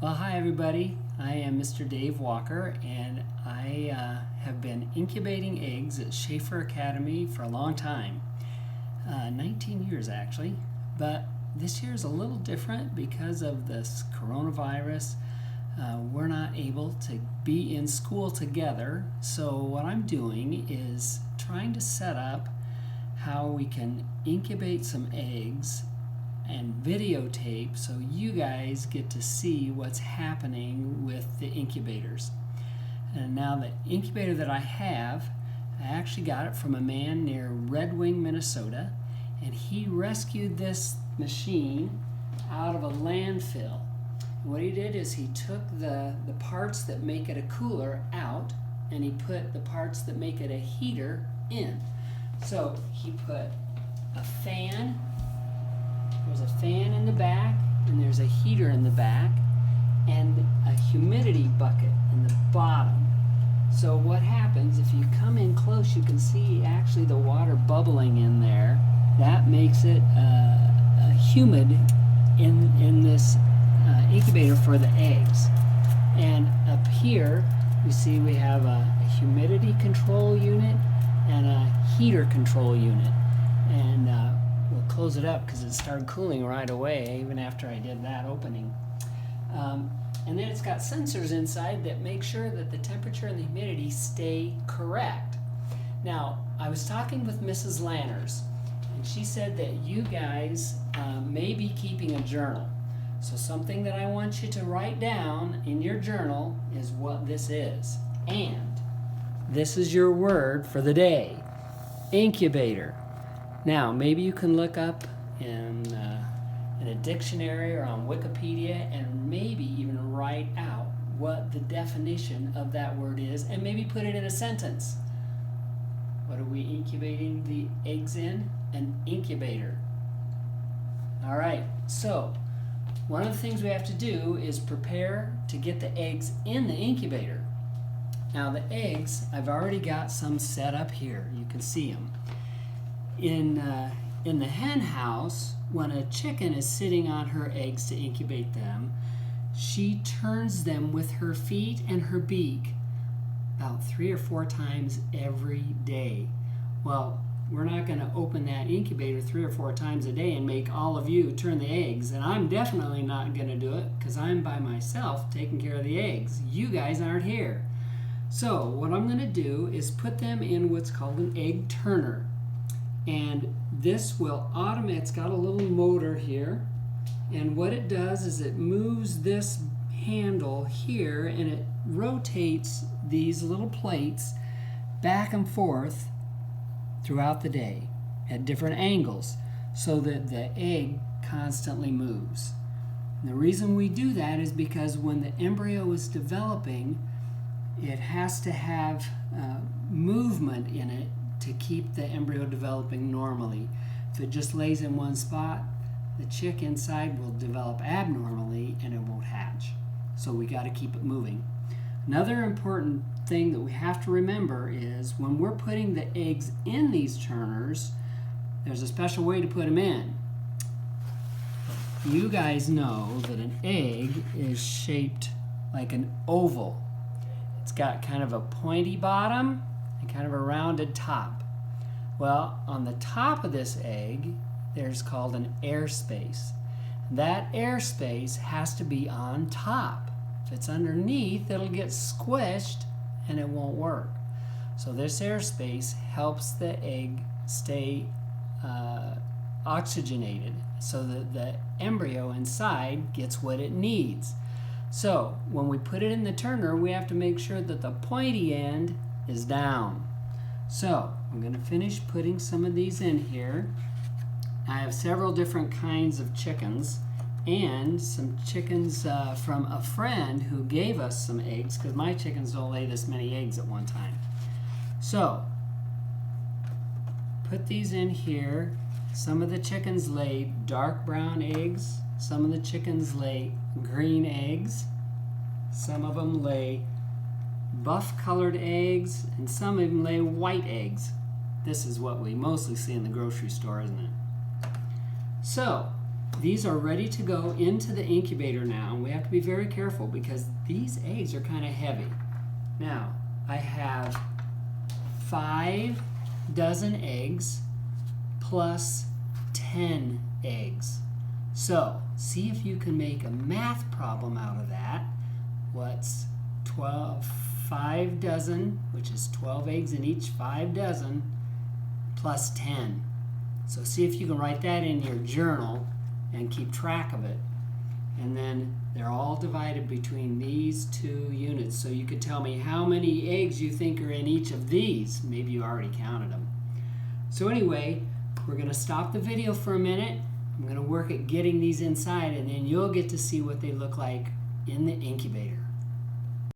Well, hi everybody. I am Mr. Dave Walker, and I have been incubating eggs at Schaefer Academy for a long time, 19 years actually. But this year is a little different because of this coronavirus. We're not able to be in school together, so what I'm doing is trying to set up how we can incubate some eggs and videotape so you guys get to see what's happening with the incubators. And now the incubator that I actually got it from a man near Red Wing, Minnesota, and he rescued this machine out of a landfill. And what he did is he took the parts that make it a cooler out, and he put the parts that make it a heater in. So he put a fan. There's a fan in the back, and there's a heater in the back, and a humidity bucket in the bottom. So what happens, if you come in close, you can see actually the water bubbling in there. That makes it humid in this incubator for the eggs. And up here, you see we have a humidity control unit and a heater control unit. And we'll close it up because it started cooling right away even after I did that opening. And then it's got sensors inside that make sure that the temperature and the humidity stay correct. Now, I was talking with Mrs. Lanners, and she said that you guys may be keeping a journal. So something that I want you to write down in your journal is what this is. And this is your word for the day: incubator. Now, maybe you can look up in a dictionary or on Wikipedia and maybe even write out what the definition of that word is and maybe put it in a sentence. What are we incubating the eggs in? An incubator. All right, so one of the things we have to do is prepare to get the eggs in the incubator. Now the eggs, I've already got some set up here. You can see them. In the hen house, when a chicken is sitting on her eggs to incubate them, she turns them with her feet and her beak about 3 or 4 times every day. Well, we're not going to open that incubator 3 or 4 times a day and make all of you turn the eggs, and I'm definitely not going to do it because I'm by myself taking care of the eggs. You guys aren't here. So what I'm going to do is put them in what's called an egg turner. And this will it's got a little motor here, and what it does is it moves this handle here and it rotates these little plates back and forth throughout the day at different angles so that the egg constantly moves. And the reason we do that is because when the embryo is developing, it has to have movement in it to keep the embryo developing normally. If it just lays in one spot, the chick inside will develop abnormally and it won't hatch. So we got to keep it moving. Another important thing that we have to remember is when we're putting the eggs in these turners, there's a special way to put them in. You guys know that an egg is shaped like an oval. It's got kind of a pointy bottom and kind of a rounded top. Well, on the top of this egg, there's called an air space. That air space has to be on top. If it's underneath, it'll get squished and it won't work. So this air space helps the egg stay oxygenated so that the embryo inside gets what it needs. So when we put it in the turner, we have to make sure that the pointy end is down. So I'm going to finish putting some of these in here. I have several different kinds of chickens and some chickens from a friend who gave us some eggs because my chickens don't lay this many eggs at one time. So put these in here. Some of the chickens lay dark brown eggs. Some of the chickens lay green eggs. Some of them lay buff colored eggs, and some of them lay white eggs. This is what we mostly see in the grocery store, isn't it? So these are ready to go into the incubator now. We have to be very careful because these eggs are kind of heavy. Now, I have 5 dozen eggs plus 10 eggs. So, see if you can make a math problem out of that. What's 5 dozen, which is 12 eggs in each 5 dozen, plus 10. So see if you can write that in your journal and keep track of it. And then they're all divided between these 2 units. So you could tell me how many eggs you think are in each of these. Maybe you already counted them. So anyway, we're going to stop the video for a minute. I'm going to work at getting these inside, and then you'll get to see what they look like in the incubator.